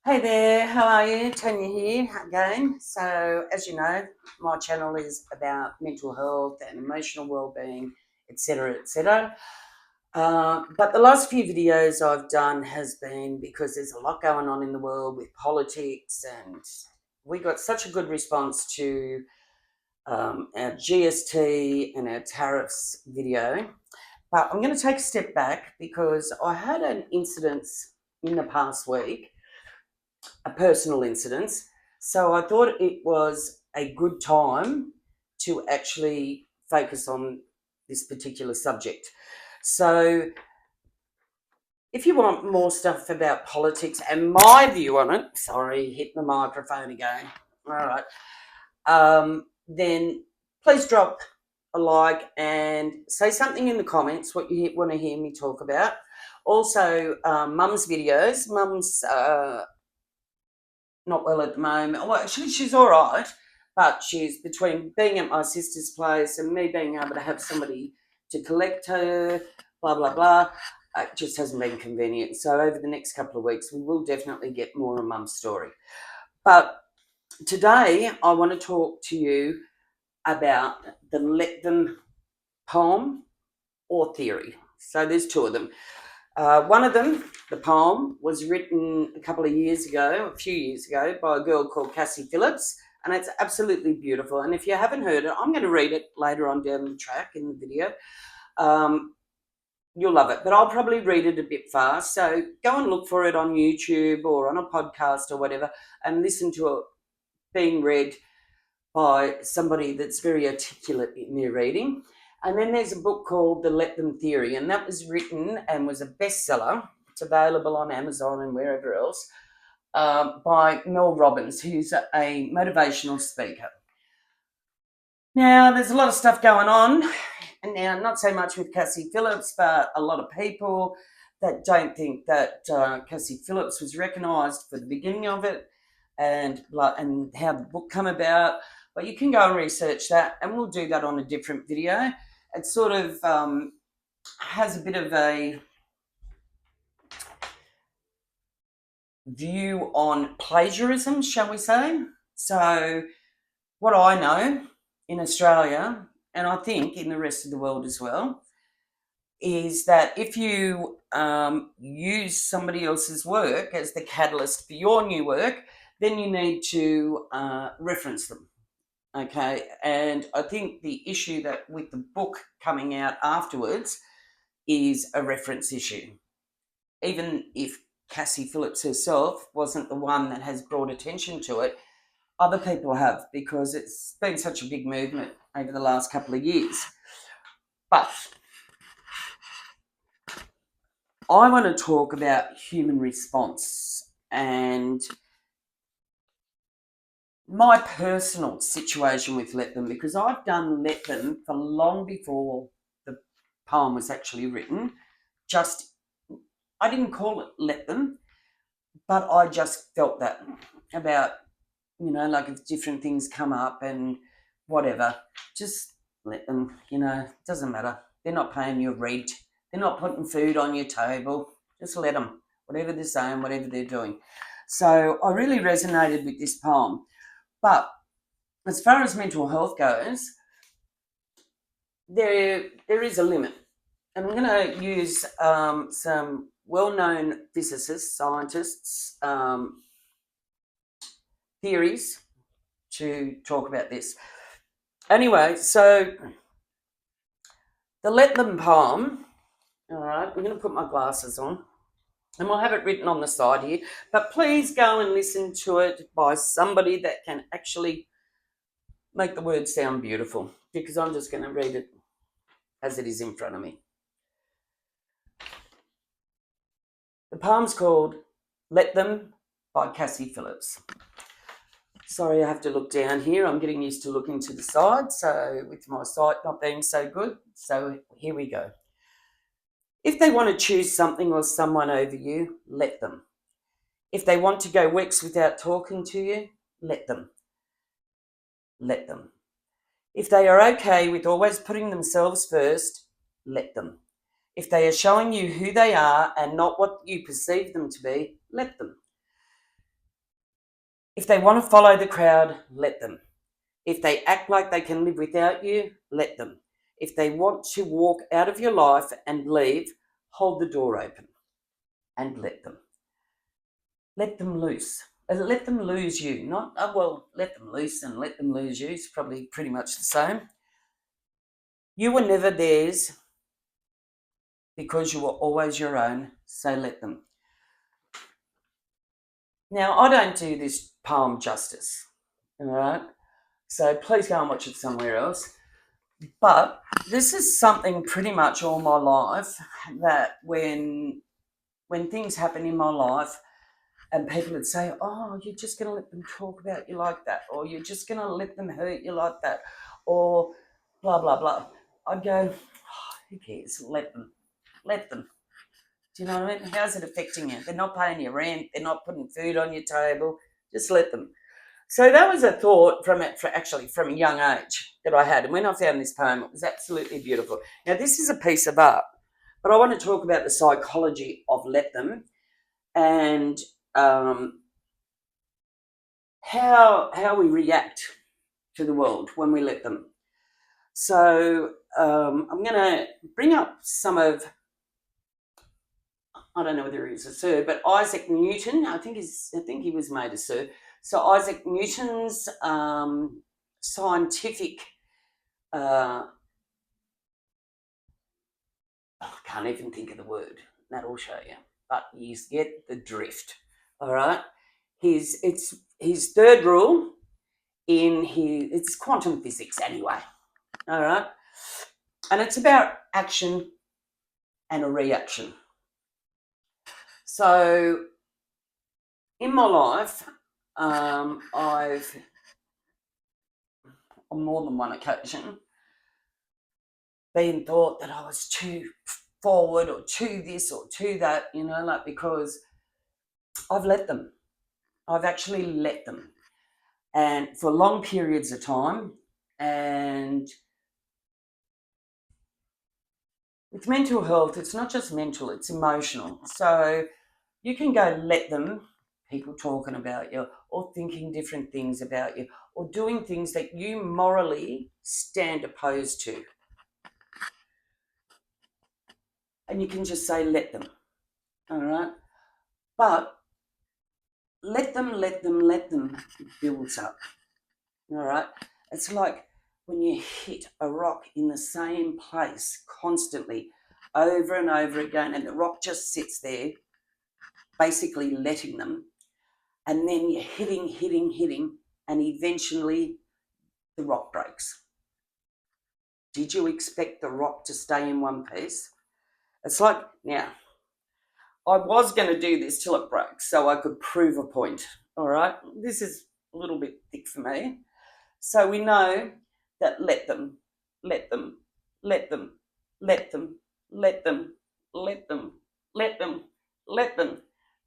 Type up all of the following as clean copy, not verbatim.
Hey there, how are you? Tanya here again. So, as you know, my channel is about mental health and emotional well-being, etc., etc. But the last few videos I've done has been because there's a lot going on in the world with politics, and we got such a good response to our GST and our tariffs video. But I'm going to take a step back because I had an incident in the past week, a personal incident. So I thought it was a good time to actually focus on this particular subject. So if you want more stuff about politics and my view on it, sorry, hit the microphone again. All right. Then please drop a like and say something in the comments what you want to hear me talk about. Also, Mum's videos. Mum's not well at the moment. Well, actually, she's all right, but she's between being at my sister's place and me being able to have somebody to collect her, blah, blah, blah. It just hasn't been convenient. So over the next couple of weeks, we will definitely get more of Mum's story. But today, I want to talk to you about the Let Them poem or theory. So there's two of them. One of them, the poem, was written a few years ago, by a girl called Cassie Phillips, and it's absolutely beautiful. And if you haven't heard it, I'm going to read it later on down the track in the video. You'll love it, but I'll probably read it a bit fast. So go and look for it on YouTube or on a podcast or whatever, and listen to it being read by somebody that's very articulate in their reading. And then there's a book called The Let Them Theory, and that was written and was a bestseller. It's available on Amazon and wherever else, by Mel Robbins, who's a motivational speaker. Now, there's a lot of stuff going on, and now not so much with Cassie Phillips, but a lot of people that don't think that Cassie Phillips was recognised for the beginning of it and how the book come about. But you can go and research that, and we'll do that on a different video. It sort of has a bit of a view on plagiarism, shall we say. So what I know in Australia, and I think in the rest of the world as well, is that if you use somebody else's work as the catalyst for your new work, then you need to reference them. Okay, and I think the issue that with the book coming out afterwards is a reference issue. Even if Cassie Phillips herself wasn't the one that has brought attention to it, other people have, because it's been such a big movement over the last couple of years. But I want to talk about human response and my personal situation with Let Them, because I've done Let Them for long before the poem was actually written. I didn't call it Let Them, but I just felt that about, like if different things come up and whatever, just let them, it doesn't matter. They're not paying your rent. They're not putting food on your table. Just let them, whatever they're saying, whatever they're doing. So I really resonated with this poem. But as far as mental health goes, there is a limit. And I'm going to use some well-known physicists, scientists, theories to talk about this. Anyway, so the Let Them poem, all right, I'm going to put my glasses on and we'll have it written on the side here, but please go and listen to it by somebody that can actually make the words sound beautiful, because I'm just going to read it as it is in front of me. The poem's called Let Them by Cassie Phillips. Sorry, I have to look down here. I'm getting used to looking to the side, so with my sight not being so good. So here we go. If they want to choose something or someone over you, let them. If they want to go weeks without talking to you, let them. Let them. If they are okay with always putting themselves first, let them. If they are showing you who they are and not what you perceive them to be, let them. If they want to follow the crowd, let them. If they act like they can live without you, let them. If they want to walk out of your life and leave, hold the door open and let them. Let them loose. Let them lose you. Not, let them loose and let them lose you. It's probably pretty much the same. You were never theirs because you were always your own, so let them. Now, I don't do this poem justice, all right? So please go and watch it somewhere else. But this is something pretty much all my life that when things happen in my life and people would say, oh, you're just going to let them talk about you like that, or you're just going to let them hurt you like that, or blah, blah, blah. I'd go, oh, who cares? Let them. Let them. Do you know what I mean? How's it affecting you? They're not paying your rent. They're not putting food on your table. Just let them. So that was a thought from a young age that I had. And when I found this poem, it was absolutely beautiful. Now, this is a piece of art, but I want to talk about the psychology of let them and how we react to the world when we let them. So I'm going to bring up some of, I don't know whether he's a sir, but Isaac Newton. I think he was made a sir. So Isaac Newton's scientific. I can't even think of the word. That'll show you. But you get the drift. All right. His third rule it's quantum physics anyway. All right. And it's about action and a reaction. So in my life, I've on more than one occasion been thought that I was too forward or too this or too that, because I've let them. I've actually let them. And for long periods of time. And with mental health, it's not just mental, it's emotional. So you can go let them, people talking about you or thinking different things about you or doing things that you morally stand opposed to. And you can just say let them, all right? But let them builds up, all right? It's like when you hit a rock in the same place constantly over and over again and the rock just sits there basically letting them, and then you're hitting, and eventually the rock breaks. Did you expect the rock to stay in one piece? It's like, now, I was going to do this till it broke so I could prove a point, all right? This is a little bit thick for me. So we know that let them.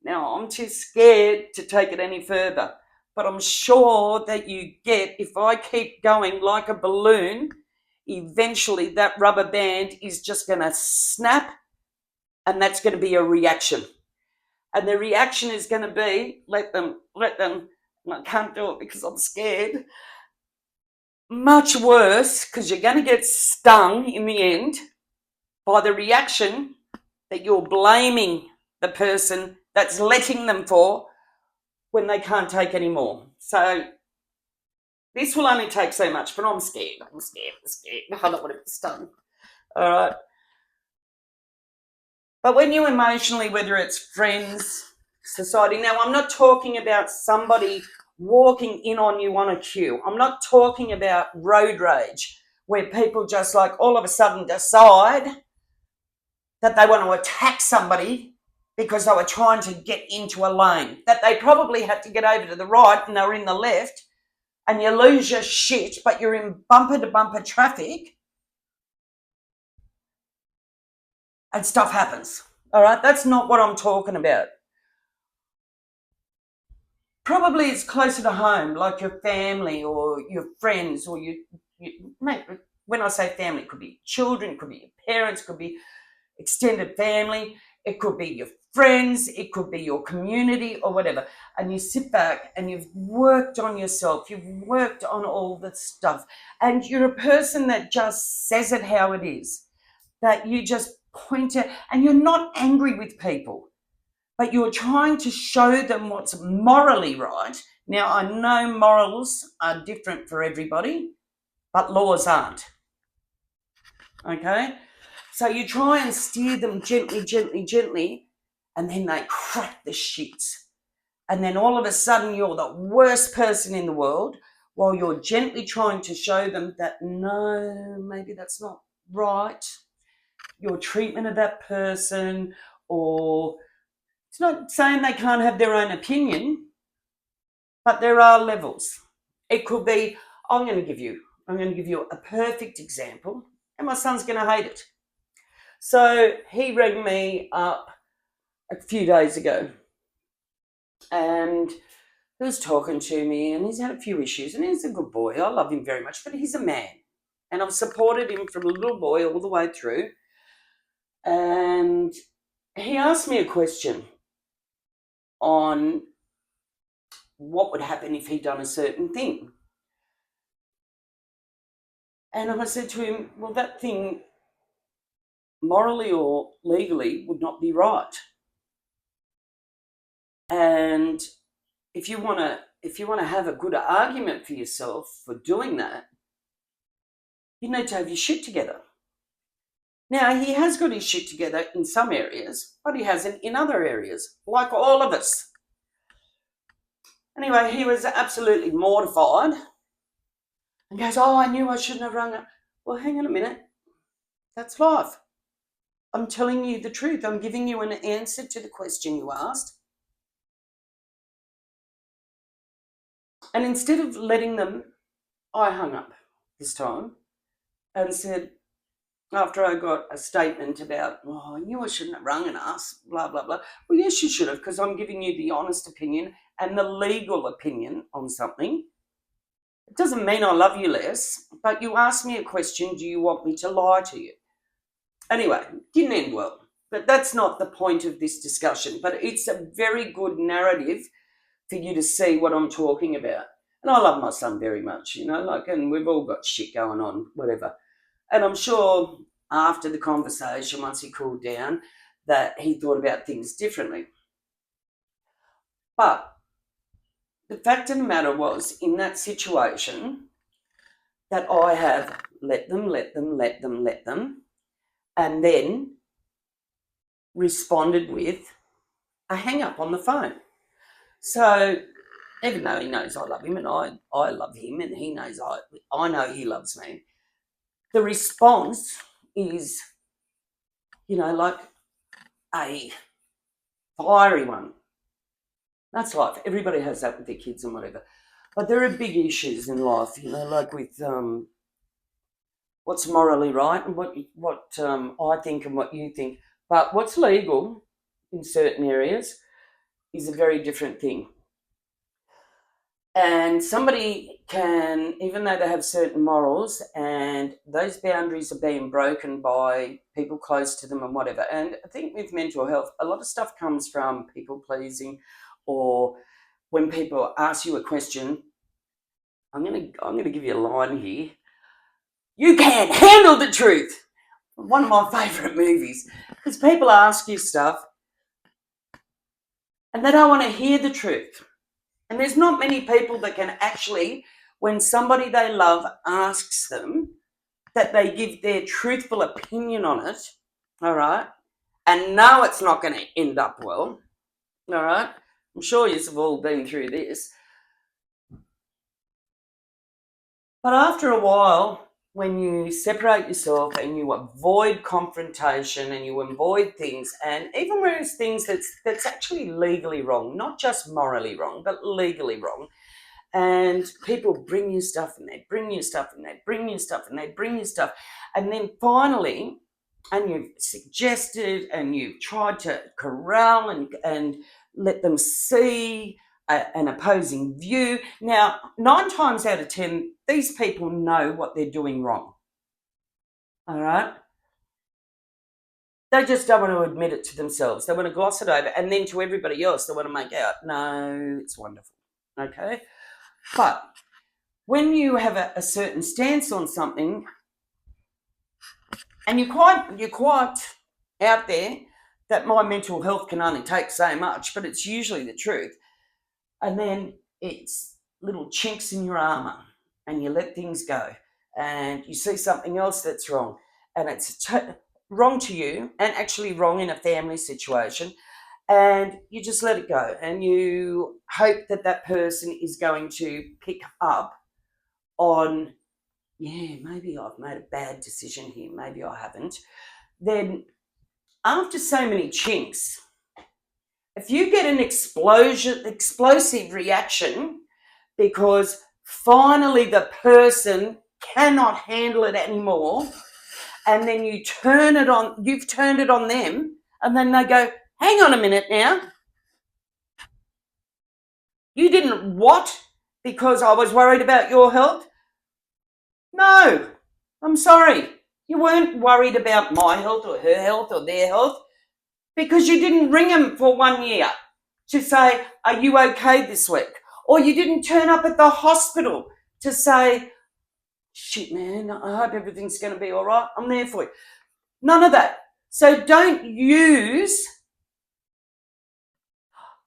Now, I'm too scared to take it any further, but I'm sure that you get, if I keep going like a balloon, eventually that rubber band is just going to snap, and that's going to be a reaction. And the reaction is going to be, let them. And I can't do it because I'm scared. Much worse, because you're going to get stung in the end by the reaction that you're blaming the person that's letting them for when they can't take any more. So this will only take so much, but I'm scared. I don't want to be stung. All right. But when you emotionally, whether it's friends, society, now I'm not talking about somebody walking in on you on a queue. I'm not talking about road rage where people just like all of a sudden decide that they want to attack somebody because they were trying to get into a lane, that they probably had to get over to the right and they were in the left, and you lose your shit, but you're in bumper-to-bumper traffic and stuff happens. All right, that's not what I'm talking about. Probably it's closer to home, like your family or your friends or mate, when I say family, it could be children, it could be your parents, it could be extended family, it could be your friends, it could be your community or whatever. And you sit back and you've worked on yourself, you've worked on all the stuff, and you're a person that just says it how it is, that you just point it, and you're not angry with people, but you're trying to show them what's morally right. Now, I know morals are different for everybody, but laws aren't. Okay? So you try and steer them gently, gently, gently, and then they crack the shits. And then all of a sudden you're the worst person in the world while you're gently trying to show them that no, maybe that's not right. Your treatment of that person, or it's not saying they can't have their own opinion, but there are levels. It could be, I'm going to give you a perfect example, and my son's going to hate it. So he rang me up a few days ago, and he was talking to me, and he's had a few issues, and he's a good boy. I love him very much, but he's a man, and I've supported him from a little boy all the way through. And he asked me a question on what would happen if he'd done a certain thing. And I said to him, well, that thing morally or legally would not be right. And if you want to have a good argument for yourself for doing that, you need to have your shit together. Now, he has got his shit together in some areas, but he hasn't in other areas, like all of us. Anyway, he was absolutely mortified and goes, oh, I knew I shouldn't have rung up. Well, hang on a minute. That's life. I'm telling you the truth. I'm giving you an answer to the question you asked. And instead of letting them, I hung up this time and said, after I got a statement about, oh, I knew I shouldn't have rung and asked, blah, blah, blah. Well, yes, you should have, because I'm giving you the honest opinion and the legal opinion on something. It doesn't mean I love you less, but you asked me a question, do you want me to lie to you? Anyway, didn't end well. But that's not the point of this discussion. But it's a very good narrative for you to see what I'm talking about. And I love my son very much, and we've all got shit going on, whatever. And I'm sure after the conversation, once he cooled down, that he thought about things differently. But the fact of the matter was, in that situation, that I have let them, and then responded with a hang up on the phone. So even though he knows I love him and I love him and he knows I know he loves me, the response is, like a fiery one. That's life. Everybody has that with their kids and whatever. But there are big issues in life, like with what's morally right and what I think and what you think. But what's legal in certain areas is a very different thing. And somebody can, even though they have certain morals and those boundaries are being broken by people close to them and whatever. And I think with mental health, a lot of stuff comes from people pleasing, or when people ask you a question, I'm gonna give you a line here. You can't handle the truth. One of my favourite movies, because people ask you stuff and they don't want to hear the truth. And there's not many people that can actually, when somebody they love asks them, that they give their truthful opinion on it, all right, and know it's not going to end up well, all right. I'm sure you've all been through this. But after a while, when you separate yourself and you avoid confrontation and you avoid things, and even where it's things that's actually legally wrong, not just morally wrong, but legally wrong, and people bring you stuff and they bring you stuff and they bring you stuff and they bring you stuff, and then finally, and you've suggested and you've tried to corral and let them see an opposing view. Now, 9 times out of 10, these people know what they're doing wrong. All right? They just don't want to admit it to themselves. They want to gloss it over. And then to everybody else, they want to make out, no, it's wonderful. Okay? But when you have a certain stance on something, and you're quite out there that my mental health can only take so much, but it's usually the truth. And then it's little chinks in your armour, and you let things go, and you see something else that's wrong, and it's wrong to you and actually wrong in a family situation, and you just let it go, and you hope that that person is going to pick up on, yeah, maybe I've made a bad decision here, maybe I haven't. Then after so many chinks, if you get an explosive reaction because finally the person cannot handle it anymore, and then you've turned it on them, and then they go, hang on a minute now, you didn't what? Because I was worried about your health? No, I'm sorry. You weren't worried about my health or her health or their health because you didn't ring them for 1 year to say, are you okay this week? Or you didn't turn up at the hospital to say, shit, man, I hope everything's going to be all right. I'm there for you. None of that. So don't use,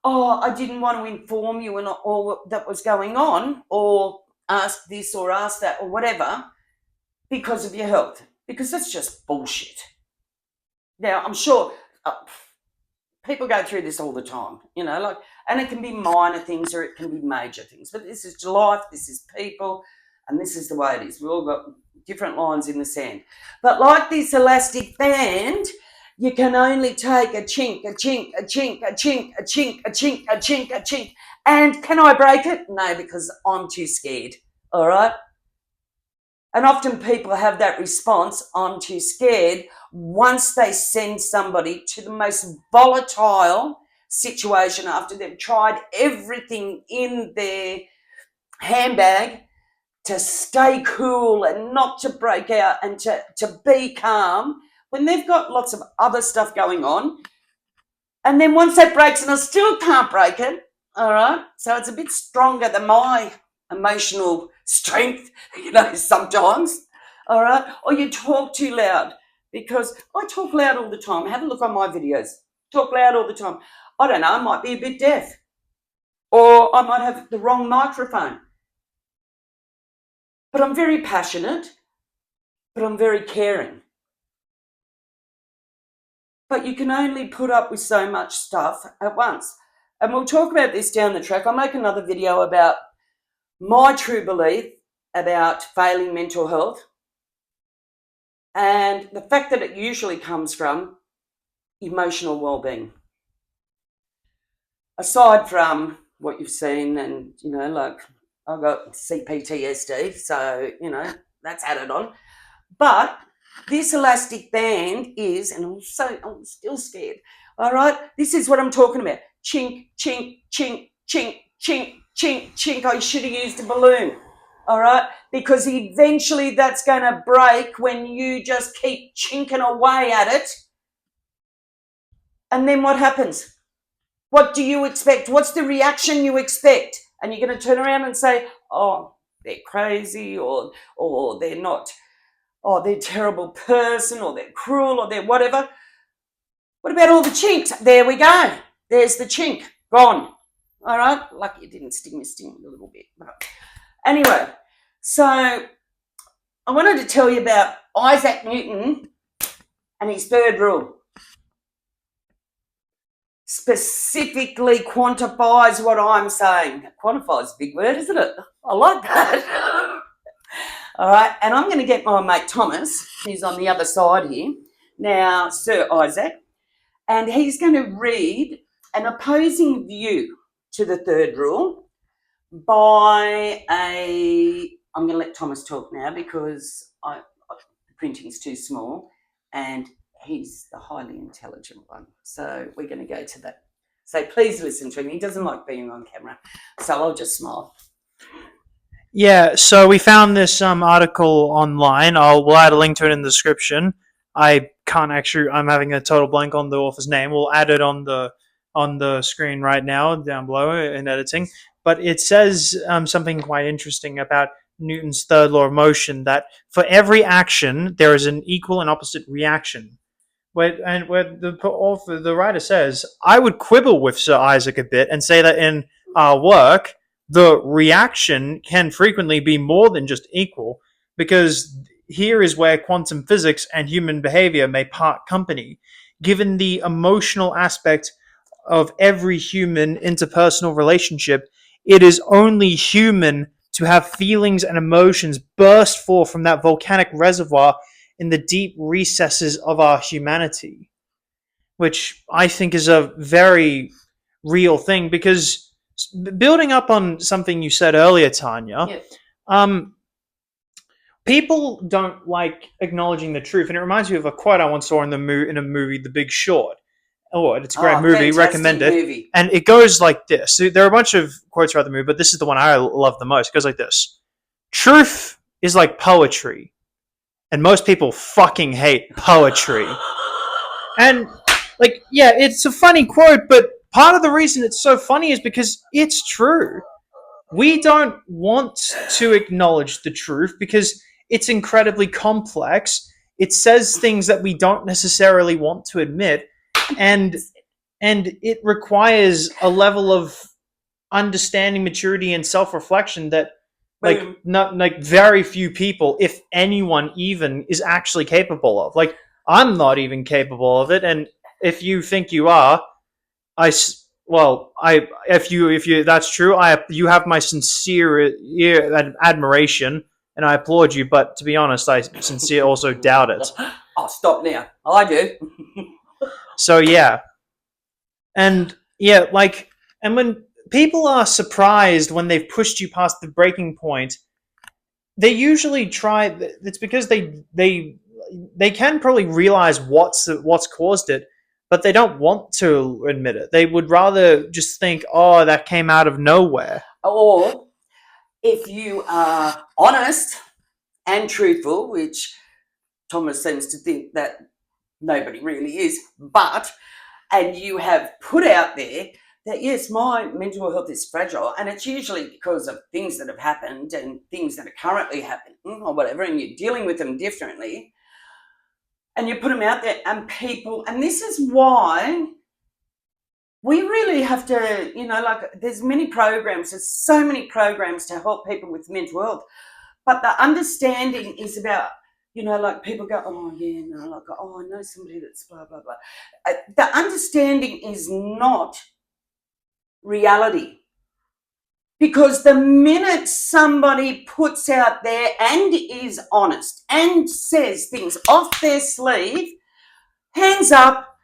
I didn't want to inform you and all that was going on, or ask this or ask that or whatever because of your health, because that's just bullshit. Now, I'm sure people go through this all the time, and it can be minor things or it can be major things, but this is life, this is people, and this is the way it is. We've all got different lines in the sand. But like this elastic band, you can only take a chink, a chink, a chink, a chink, a chink, a chink, a chink, a chink. And can I break it? No, because I'm too scared. All right? And often people have that response, I'm too scared, once they send somebody to the most volatile situation after they've tried everything in their handbag to stay cool and not to break out and to be calm when they've got lots of other stuff going on. And then once that breaks and I still can't break it, all right? So it's a bit stronger than my emotional strength, sometimes, all right? Or you talk too loud, because I talk loud all the time. Have a look on my videos. Talk loud all the time. I don't know, I might be a bit deaf, or I might have the wrong microphone. But I'm very passionate, but I'm very caring. But you can only put up with so much stuff at once. And we'll talk about this down the track. I'll make another video about my true belief about failing mental health and the fact that it usually comes from emotional well-being. Aside from what you've seen, and, like I've got CPTSD, so, that's added on. But this elastic band is, and I'm still scared, all right? This is what I'm talking about. Chink, chink, chink, chink, chink, chink, chink. I should have used a balloon, all right? Because eventually that's going to break when you just keep chinking away at it. And then what happens? What do you expect? What's the reaction you expect? And you're going to turn around and say, oh, they're crazy, or they're not, they're a terrible person, or they're cruel, or they're whatever. What about all the chinks? There we go. There's the chink. Gone. All right? Lucky it didn't sting me a little bit. But anyway, so I wanted to tell you about Isaac Newton and his third rule. Specifically quantifies what I'm saying. Quantify is a big word, isn't it? I like that. All right, and I'm going to get my mate Thomas, who's on the other side here, now Sir Isaac, and he's going to read an opposing view to the third rule by I'm going to let Thomas talk now because the printing's too small and he's the highly intelligent one. So we're going to go to that. So please listen to him. He doesn't like being on camera, so I'll just smile. Yeah, so we found this article online. We'll add a link to it in the description. I can't actually. I'm having a total blank on the author's name. We'll add it on the screen right now down below in editing. But it says something quite interesting about Newton's third law of motion, that for every action there is an equal and opposite reaction. Where the author, the writer says, I would quibble with Sir Isaac a bit and say that in our work, the reaction can frequently be more than just equal, because here is where quantum physics and human behavior may part company. Given the emotional aspect of every human interpersonal relationship, it is only human to have feelings and emotions burst forth from that volcanic reservoir in the deep recesses of our humanity, which I think is a very real thing. Because building up on something you said earlier, Tanya, Yeah. um, people don't like acknowledging the truth, and it reminds me of a quote I once saw in in a movie, The Big Short. Oh, it's a great movie. Recommend it. Movie. And it goes like this. So there are a bunch of quotes throughout the movie, but this is the one I love the most. It goes like this: Truth is like poetry, and most people fucking hate poetry. And like, yeah, it's a funny quote, but part of the reason it's so funny is because it's true. We don't want to acknowledge the truth because it's incredibly complex. It says things that we don't necessarily want to admit, and it requires a level of understanding, maturity, and self-reflection that not like very few people, if anyone even, is actually capable of. Like, I'm not even capable of it, and if you think you are, well, I if you that's true, you have my sincere admiration, and I applaud you. But to be honest, I sincerely also doubt it. Oh, stop now! I do. So yeah, and yeah, like, and when people are surprised when they've pushed you past the breaking point, they usually try. It's because they can probably realize what's caused it, but they don't want to admit it. They would rather just think, "Oh, that came out of nowhere." Or if you are honest and truthful, which Thomas seems to think that nobody really is, and you have put out there that, yes, my mental health is fragile, and it's usually because of things that have happened and things that are currently happening or whatever, and you're dealing with them differently, and you put them out there, and people, and this is why we really have to, there's so many programs to help people with mental health, but the understanding is about, people go, oh, yeah, no, oh, I know somebody that's blah, blah, blah. The understanding is not reality. Because the minute somebody puts out there and is honest and says things off their sleeve, hands up,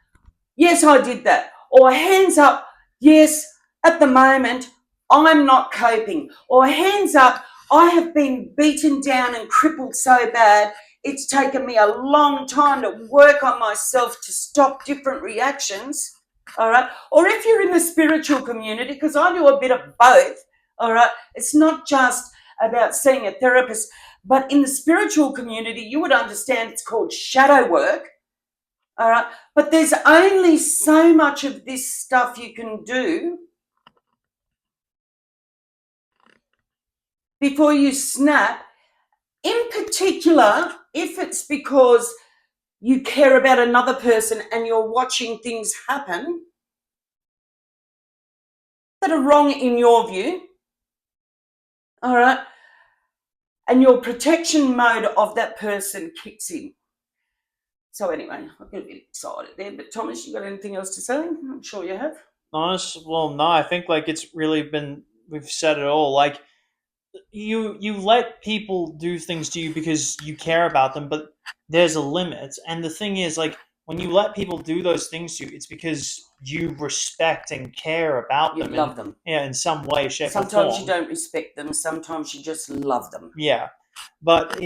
yes, I did that. Or hands up, yes, at the moment, I'm not coping. Or hands up, I have been beaten down and crippled so bad, it's taken me a long time to work on myself to stop different reactions. All right. Or if you're in the spiritual community, because I do a bit of both, all right, it's not just about seeing a therapist, but in the spiritual community, you would understand it's called shadow work. All right. But there's only so much of this stuff you can do before you snap. In particular, if it's because you care about another person and you're watching things happen that are wrong in your view, all right, and your protection mode of that person kicks in. So anyway, I'm getting a bit excited there, but Thomas, you got anything else to say? I'm sure you have. Honest, well, no, I think like it's really been, we've said it all. Like, you let people do things to you because you care about them, but there's a limit. And the thing is, like, when you let people do those things to you, it's because you respect and care about You them. love them. Yeah, in some way, shape, or form. Sometimes you don't respect them. Sometimes you just love them. Yeah, but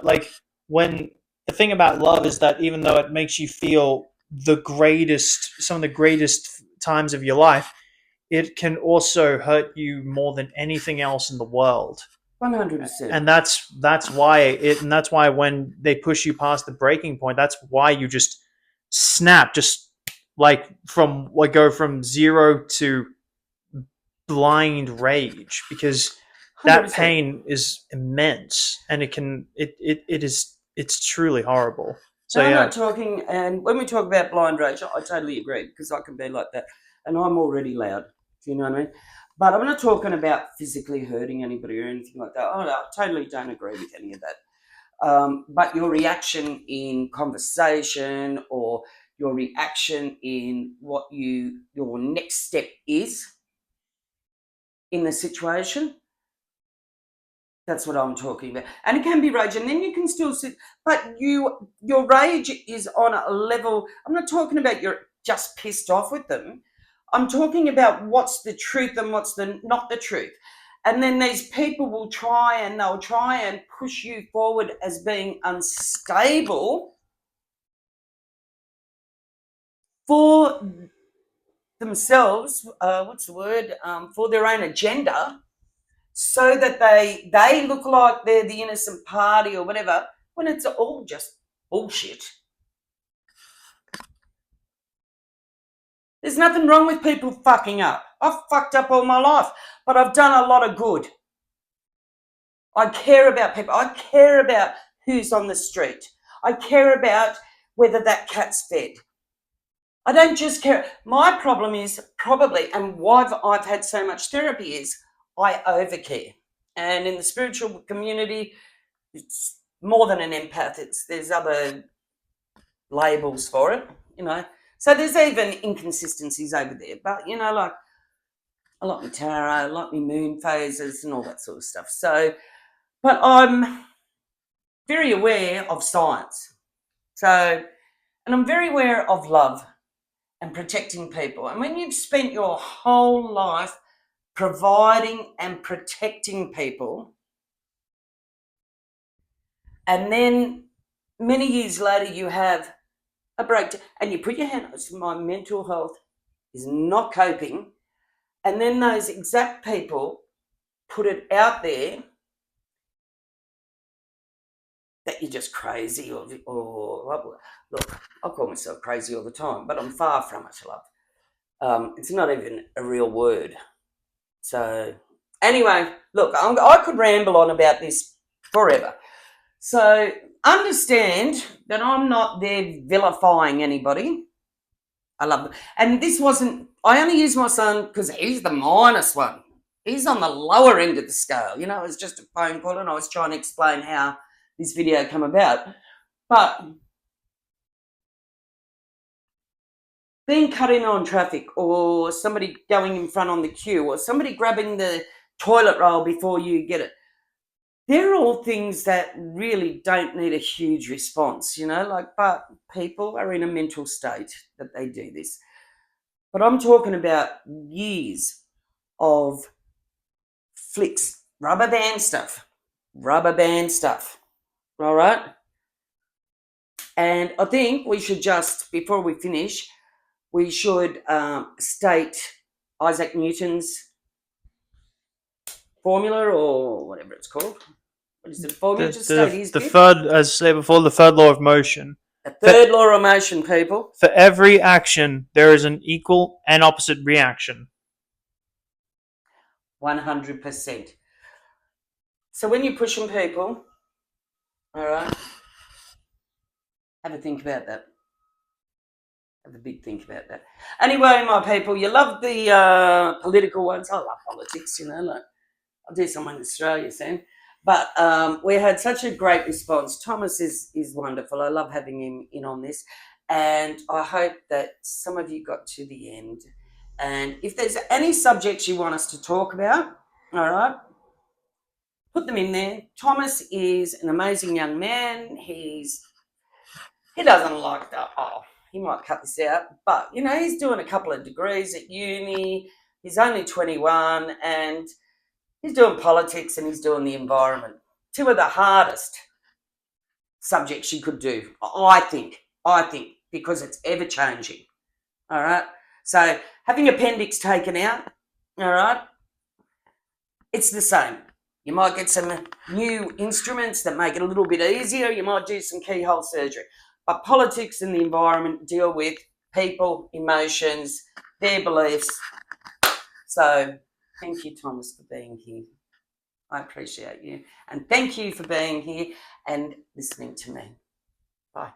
like, when the thing about love is that even though it makes you feel some of the greatest times of your life, it can also hurt you more than anything else in the world. 100%. And that's why when they push you past the breaking point, that's why you just snap, just go from zero to blind rage, because that 100%. pain is immense, and it's truly horrible. So Now, I'm yeah. not talking, and when we talk about blind rage, I totally agree because I can be like that, and I'm already loud. Do you know what I mean? But I'm not talking about physically hurting anybody or anything like that. Oh, no, I totally don't agree with any of that. But your reaction in conversation or your reaction in what your next step is in the situation, that's what I'm talking about. And it can be rage, and then you can still sit, but your rage is on a level. I'm not talking about you're just pissed off with them. I'm talking about what's the truth and what's the not the truth. And then these people will they'll try and push you forward as being unstable for themselves, what's the word, for their own agenda, so that they look like they're the innocent party or whatever, when it's all just bullshit. There's nothing wrong with people fucking up. I've fucked up all my life, but I've done a lot of good. I care about people. I care about who's on the street. I care about whether that cat's fed. I don't just care. My problem is probably, and why I've had so much therapy, is I overcare. And in the spiritual community, it's more than an empath. There's other labels for it, you know. So there's even inconsistencies over there. But, you know, like I like my tarot, I like my moon phases and all that sort of stuff. So, but I'm very aware of science. So, and I'm very aware of love and protecting people. And when you've spent your whole life providing and protecting people, and then many years later you have a breakdown and you put your hand on my mental health is not coping, and then those exact people put it out there that you're just crazy or look, I call myself crazy all the time, but I'm far from it, love. It's not even a real word. So anyway, look, I could ramble on about this forever. So understand that I'm not there vilifying anybody. I love them. And this wasn't, I only use my son because he's the minus one. He's on the lower end of the scale. You know, it was just a phone call and I was trying to explain how this video came about. But being cut in on traffic, or somebody going in front on the queue, or somebody grabbing the toilet roll before you get it, they're all things that really don't need a huge response, you know, like, but people are in a mental state that they do this. But I'm talking about years of flicks, rubber band stuff, all right? And I think we should just, before we finish, we should state Isaac Newton's formula, or whatever it's called. What is the formula? Just state his The bit. third, as I said before, the third law of motion. The third law of motion, people. For every action, there is an equal and opposite reaction. 100%. So when you're pushing people, all right, have a think about that. Have a big think about that. Anyway, my people, you love the political ones. I love politics, you know, like I'll do something in Australia soon. But we had such a great response. Thomas is wonderful. I love having him in on this. And I hope that some of you got to the end. And if there's any subjects you want us to talk about, all right, put them in there. Thomas is an amazing young man. He doesn't like that. Oh, he might cut this out. But, you know, he's doing a couple of degrees at uni. He's only 21 and he's doing politics and he's doing the environment. Two of the hardest subjects you could do, I think, because it's ever changing. All right. So having appendix taken out, all right, it's the same. You might get some new instruments that make it a little bit easier. You might do some keyhole surgery. But politics and the environment deal with people, emotions, their beliefs. So thank you, Thomas, for being here. I appreciate you. And thank you for being here and listening to me. Bye.